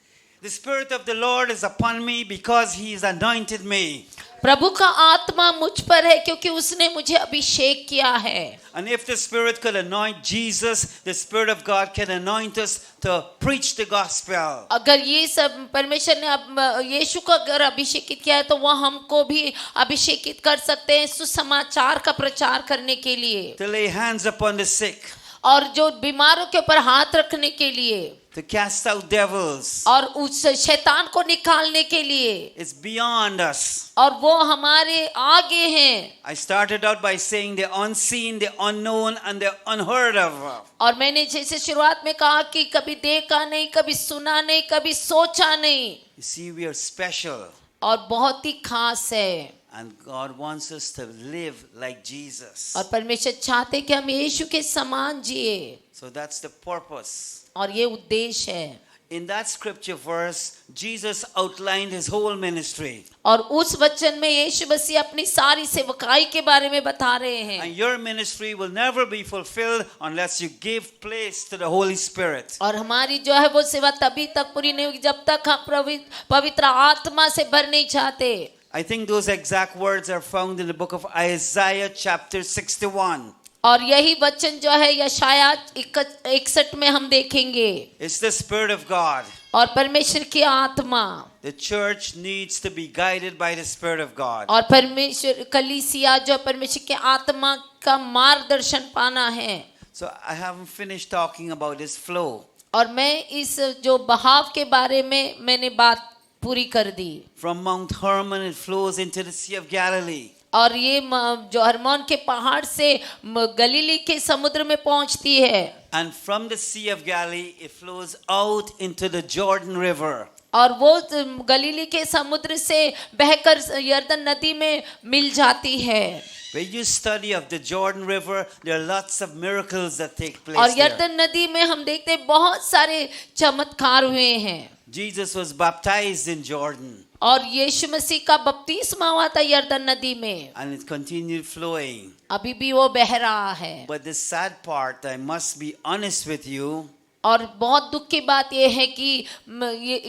The Spirit of the Lord is upon me because He has anointed me. प्रभु का आत्मा मुझ पर है क्योंकि उसने मुझे अभिषेक किया है। And if the Spirit could anoint Jesus, the Spirit of God can anoint us to preach the gospel. अगर ये सब परमेश्वर ने अब यीशु को अगर अभिषेकित किया है तो वह हमको भी अभिषेकित कर सकते हैं सुसमाचार का प्रचार करने के लिए, To lay hands upon the sick. और जो बीमारों के ऊपर हाथ रखने के लिए, To cast out devils. और उस शैतान को निकालने के लिए, It's beyond us. और वो हमारे आगे हैं। I started out by saying the unseen, the unknown, and the unheard of. और मैंने जैसे शुरुआत में कहा कि कभी देखा नहीं, कभी सुना नहीं, कभी सोचा नहीं, You see, we are special. और बहुत ही खास है। And God wants us to live like Jesus. और परमेश्वर चाहते कि हम यीशु के समान जिए, So that's the purpose. और ये उद्देश्य है। In that scripture verse, Jesus outlined his whole ministry. और उस वचन में यीशु मसीह अपनी सारी सेवकाई के बारे में बता रहे हैं। And your ministry will never be fulfilled unless you give place to the Holy Spirit. और हमारी जो है वो सेवा तभी तक पूरी नहीं होगी जब तक हम पवित्र आत्मा से भर नहीं चाहते। I think those exact words are found in the book of Isaiah chapter 61. और यही वचन जो है यशाया 61 में हम देखेंगे। It's the Spirit of God. और परमेश्वर की आत्मा, The church needs to be guided by the Spirit of God. और परमेश्वर कलीसिया जो परमेश्वर की आत्मा का मार्गदर्शन पाना है। So I haven't finished talking about this flow. और मैं इस जो बहाव के बारे में मैंने बात पूरी कर दी। From Mount Hermon it flows into the Sea of Galilee. और ये जो हरमोन के पहाड़ से गलीली के समुद्र में पहुंचती है। And from the Sea of Galilee it flows out into the Jordan River. और वो गलीली के समुद्र से बहकर यर्दन नदी में मिल जाती है। When you study of the Jordan River, there are lots of miracles that take place और there. यर्दन नदी में हम देखते हैं बहुत सारे चमत्कार हुए हैं। Jesus was baptized in Jordan. और यीशु मसीह का बपतिस्मा हुआ था यर्दन नदी में। And it continued flowing. अभी भी वो बह रहा है। But the sad part, I must be honest with you, और बहुत दुख की बात ये है कि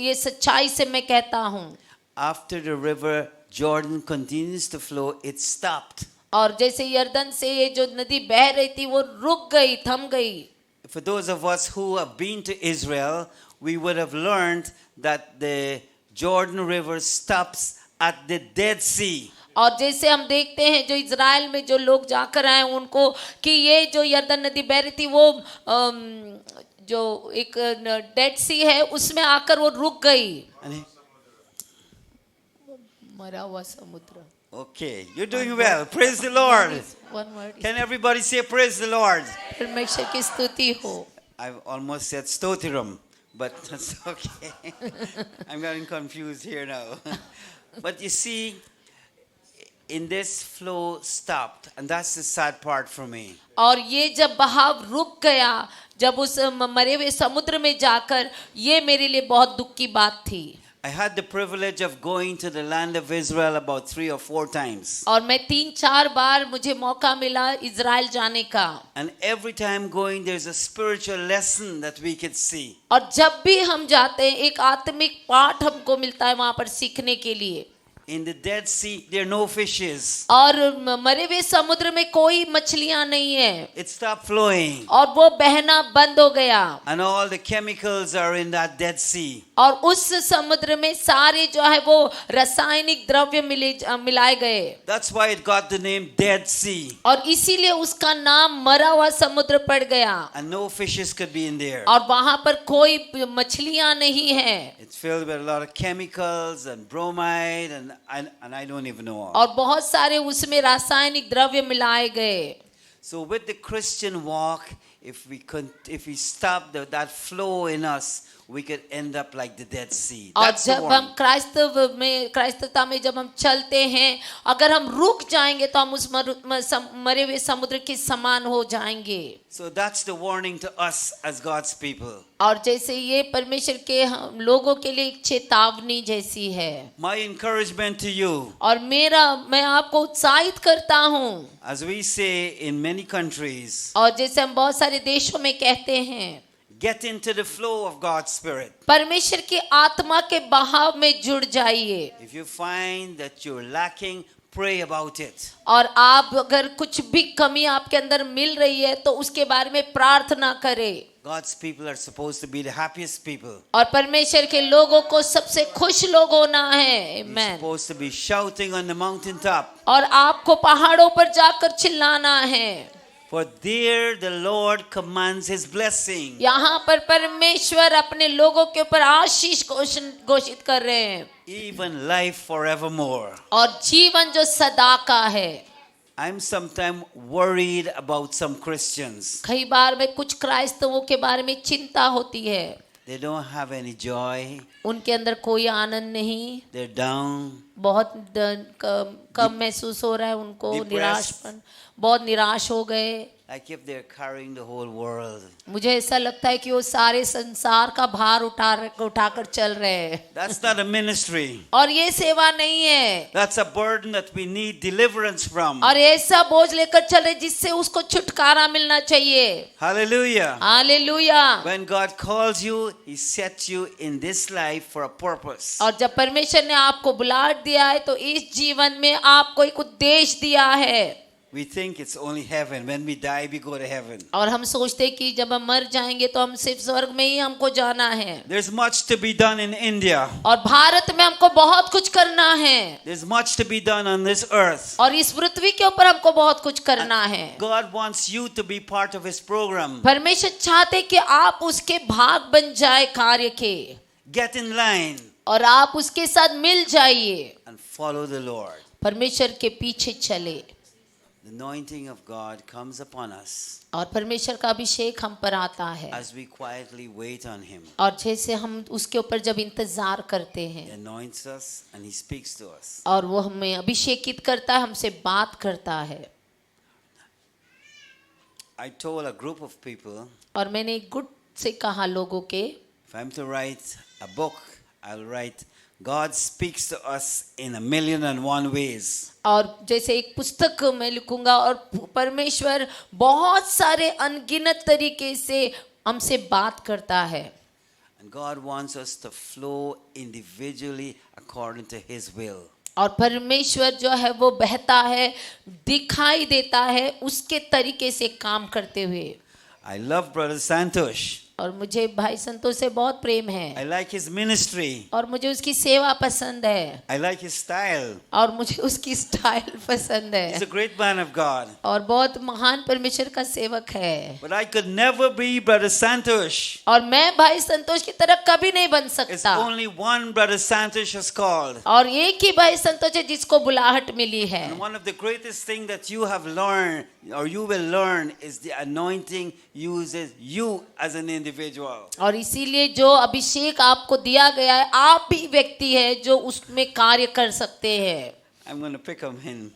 ये सच्चाई से मैं कहता हूँ, after the river Jordan continues to flow, it stopped. और जैसे यर्दन से ये जो नदी बह रही थी वो रुक गई, थम गई। For those of us who have been to Israel, we would have learned that the Jordan River stops at the Dead Sea. और जैसे हम देखते हैं जो इज़राइल में जो लोग जाकर आए उनको कि ये जो यरदन नदी बह रही थी वो जो एक डेड सी है उसमें आकर वो रुक गई। And मरा हुआ समुद्र। okay, you're doing well. Praise the Lord. One word. Can everybody say praise the Lord? परमेश्वर की स्तुति हो। I've almost said stotirum, but that's okay. I'm getting confused here now. But you see, in this flow stopped, and that's the sad part for me. और ये जब बहाव रुक गया, जब उस मरे हुए समुद्र में जाकर, ये मेरे लिए बहुत दुख की बात थी। I had the privilege of going to the land of Israel about 3 or 4 times. और मैं 3-4 बार मुझे मौका मिला इज़राइल जाने का। And every time going, there's a spiritual lesson that we could see. और जब भी हम जाते हैं एक आत्मिक पाठ हमको मिलता है वहां पर सीखने के लिए। In the Dead Sea, there are no fishes. और मरे हुए समुद्र में कोई मछलियां नहीं है। It stopped flowing. और वो बहना बंद हो गया। And all the chemicals are in that Dead Sea. और उस समुद्र में सारे जो है वो रासायनिक द्रव्य मिलाए गए। That's why it got the name Dead Sea. और इसीलिए उसका नाम मरा हुआ समुद्र पड़ गया। And no fishes could be in there. और वहां पर कोई मछलियां नहीं है। It's filled with a lot of chemicals and bromide and I don't even know. और बहुत सारे उसमें रासायनिक द्रव्य मिलाए गए। So with the Christian walk, if we stop that flow in us, we could end up like the Dead Sea. और That's the जब हम warning. क्राइस्तवता में जब हम चलते हैं, अगर हम रुक जाएंगे तो हम उस मरे हुए समुद्र के समान हो जाएंगे। So that's the warning to us as God's people. और जैसे ये परमेश्वर के हम लोगों के लिए एक चेतावनी जैसी है। My encouragement to you, और मैं आपको उत्साहित करता हूँ। as we say in many countries, और जैसे हम बहुत सारे देशों में कहते हैं, get into the flow of God's Spirit. परमेश्वर की आत्मा के बहाव में जुड़ जाइए। If you find that you're lacking, pray about it. और आप अगर कुछ भी कमी आपके अंदर मिल रही है तो उसके बारे में प्रार्थना करें। God's people are supposed to be the happiest people. और परमेश्वर के लोगों को सबसे खुश लोग होना है। You're amen. supposed to be shouting on the mountaintop. और आपको पहाड़ों पर जाकर चिल्लाना है। For there the Lord commands His blessing. यहाँ पर परमेश्वर अपने लोगों के ऊपर आशीष घोषित कर रहे हैं। Even life forevermore. और जीवन जो सदा का है। I'm sometimes worried about some Christians. कई बार में कुछ क्राइस्तवों के बारे में चिंता होती है। They don't have any joy. उनके अंदर कोई आनंद नहीं। They're down. बहुत कम महसूस हो रहा है उनको। निराशपन, बहुत निराश हो गए। Like if they're carrying the whole world. मुझे ऐसा लगता है कि वो सारे संसार का भार उठाकर चल रहे हैं। That's not a ministry. और ये सेवा नहीं है। That's a burden that we need deliverance from. और ऐसा बोझ लेकर चल रहे जिससे उसको छुटकारा मिलना चाहिए। Hallelujah. Hallelujah. When God calls you, He sets you in this life for a purpose. और जब परमेश्वर ने आपको बुला दिया है तो इस जीवन में आपको एक उद्देश्य दिया है। We think it's only heaven. When we die, we go to heaven. और हम सोचते हैं कि जब हम मर जाएंगे तो हम सिर्फ स्वर्ग में ही हमको जाना है। There's much to be done in India. और भारत में हमको बहुत कुछ करना है। There's much to be done on this earth. और इस पृथ्वी के ऊपर हमको बहुत कुछ करना है। God wants you to be part of His program. परमेश्वर चाहते कि आप उसके भाग बन जाए कार्य के। Get in line और आप उसके साथ मिल जाइए। and follow the Lord. परमेश्वर के पीछे चले। The anointing of God comes upon us और परमेश्वर का अभिषेक हम पर आता है। as we quietly wait on Him. और जैसे हम उसके ऊपर जब इंतजार करते हैं। He anoints us and He speaks to us. और वो हमें अभिषेकित करता है, हमसे बात करता है। I told a group of people, और मैंने एक गुट से कहा लोगों के, if I'm to write a book, I'll write God speaks to us in 1,000,001 ways. और जैसे एक पुस्तक मैं लिखूंगा और परमेश्वर बहुत सारे अनगिनत तरीके से हमसे बात करता है। And God wants us to flow individually according to His will. और परमेश्वर जो है वो बहता है, दिखाई देता है उसके तरीके से काम करते हुए। I love Brother Santosh. और मुझे भाई संतोष से बहुत प्रेम है I like his ministry. और मुझे उसकी सेवा पसंद है I like his style. और मुझे उसकी स्टाइल पसंद He's है a great man of God. और बहुत महान परमेश्वर का सेवक है। But I could never be Brother Santosh. और मैं भाई संतोष की तरह कभी नहीं बन It's सकता only one Brother Santosh is called. और एक ही भाई संतोष है जिसको बुलाहट मिली है। And one of the greatest things that you have learned or you will learn is the anointing uses you as an individual. और इसीलिए जो अभिषेक आपको दिया गया है आप भी व्यक्ति है जो उसमें कार्य कर सकते हैं। I'm going to pick him in.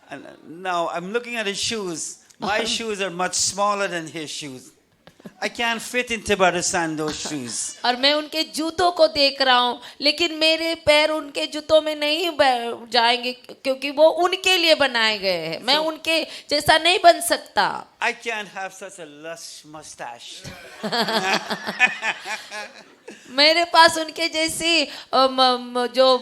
And now I'm looking at his shoes. My shoes are much smaller than his shoes. I can't fit into Brother Sando's shoes. और मैं उनके जूतों को देख रहा हूँ लेकिन मेरे पैर उनके जूतों में नहीं जाएंगे क्योंकि वो उनके लिए बनाए गए हैं। मैं उनके जैसा नहीं बन सकता। I can't have such a lush mustache. मेरे पास उनके जैसी जो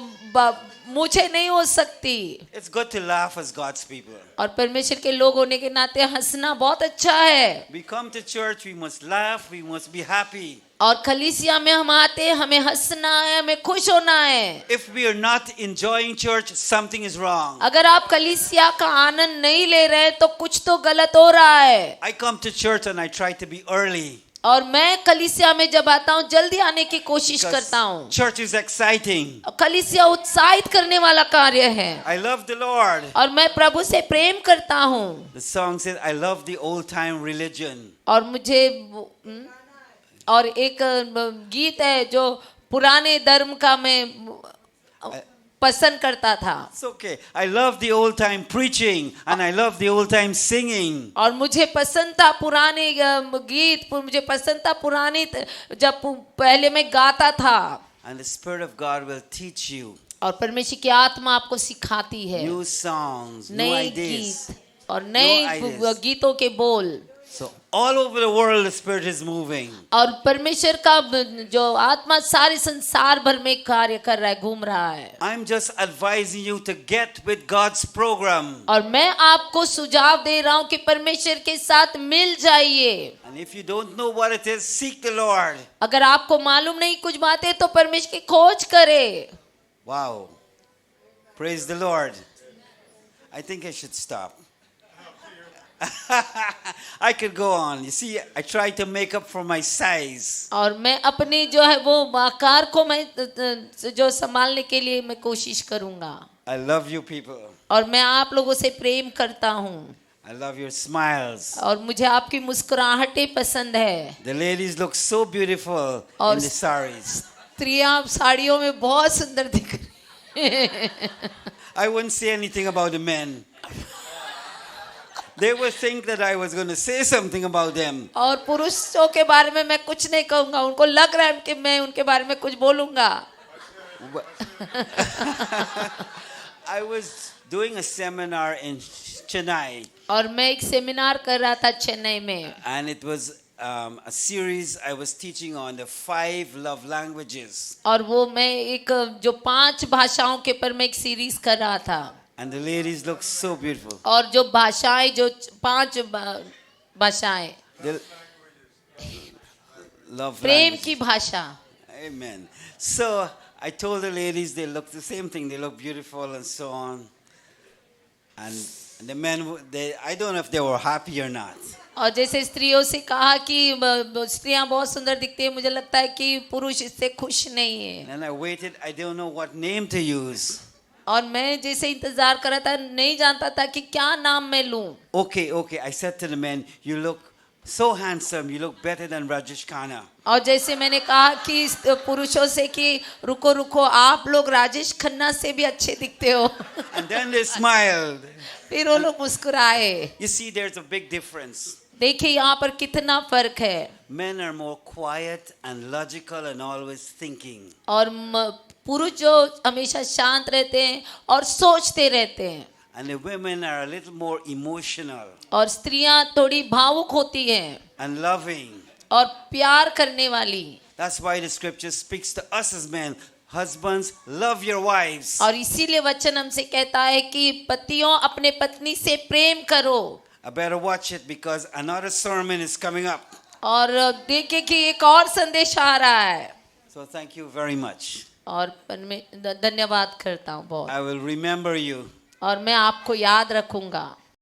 मुझे नहीं हो सकती। It's good to laugh as God's people. और परमेश्वर के लोग होने के नाते हंसना बहुत अच्छा है। We come to church, we must laugh, we must be happy. और कलीसिया में हम आते हैं हमें हंसना है हमें खुश होना है। If we are not enjoying church, something is wrong. अगर आप कलीसिया का आनंद नहीं ले रहे तो कुछ तो गलत हो रहा है। I come to church and I try to be early. और मैं कलीसिया में जब आता हूँ जल्दी आने की कोशिश करता हूँ। Church is exciting. कलीसिया उत्साहित करने वाला कार्य है। I love the Lord. और मैं प्रभु से प्रेम करता हूँ। The song says, I love the old time religion. और मुझे और एक गीत है जो पुराने धर्म का मैं पसंद करता था। It's okay. I love the old time preaching and I love the old time singing. और मुझे पसंद था पुराने गीत मुझे पसंद था पुरानी जब पहले मैं गाता था। And the Spirit of God will teach you और परमेश्वर की आत्मा आपको सिखाती है new songs, new नए ideas. गीत और नए गीतों के बोल। So all over the world the Spirit is moving. और परमेश्वर का जो आत्मा सारे संसार भर में कार्य कर रहा है घूम रहा है। I'm just advising you to get with God's program. और मैं आपको सुझाव दे रहा हूँ कि परमेश्वर के साथ मिल जाइए। And if you don't know what it is, seek the Lord. अगर आपको मालूम नहीं कुछ बातें तो परमेश्वर की खोज करे। Wow. Praise the Lord. I think I should stop. I could go on. You see, I try to make up for my size. और मैं अपनी जो है वो आकार को मैं जो संभालने के लिए मैं कोशिश करूँगा। I love you people. और मैं आप लोगों से प्रेम करता हूँ। I love your smiles. और मुझे आपकी मुस्कुराहटें पसंद है। The ladies look so beautiful और in the saris. स्त्रियाँ साड़ियों में बहुत सुंदर दिख रही। I wouldn't say anything about the men. They would think that I was going to say something about them. और पुरुषों के बारे में मैं कुछ नहीं कहूँगा। उनको लग रहा है कि मैं उनके बारे में कुछ बोलूँगा। I was doing a seminar in Chennai. और मैं एक सेमिनार कर रहा था चेन्नई में। And it was a series I was teaching on the 5 love languages. और वो मैं एक जो 5 भाषाओं के ऊपर मैं एक सीरीज कर रहा था। And the ladies look so beautiful. और जो भाषाएं जो 5 भाषाएं The love प्रेम language. की भाषा। Amen. So I told the ladies they look the same thing. They look beautiful and so on. And the men, I don't know if they were happy or not. और जैसे स्त्रियों से कहा कि स्त्रियां बहुत सुंदर दिखती है मुझे लगता है कि पुरुष इससे खुश नहीं है। And I waited. I don't know what name to use. और मैं जैसे इंतजार कर रहा था नहीं जानता था कि क्या नाम मैं लूं। Okay. I said to the men, you look so handsome. You look better than Rajesh Khanna. और जैसे मैंने कहा कि पुरुषों से कि रुको आप लोग राजेश खन्ना से भी अच्छे दिखते हो। And then they smiled. फिर वो लोग मुस्कुराए। You see, there's a big difference. देखिए यहाँ पर कितना फर्क है। Men are more quiet and logical and always thinking. और पुरुष जो हमेशा शांत रहते हैं और सोचते रहते हैं। And the women are a little more emotional. और स्त्रियां थोड़ी भावुक होती हैं। And loving. और प्यार करने वाली। That's why the scripture speaks to us as men. Husbands, love your wives. और इसीलिए वचन हमसे कहता है कि पतियों अपने पत्नी से प्रेम करो। I better watch it because another sermon is coming up. और देखे कि एक और संदेश आ रहा है So thank you very much. और धन्यवाद करता हूँ बहुत I will remember you. और मैं आपको याद रखूंगा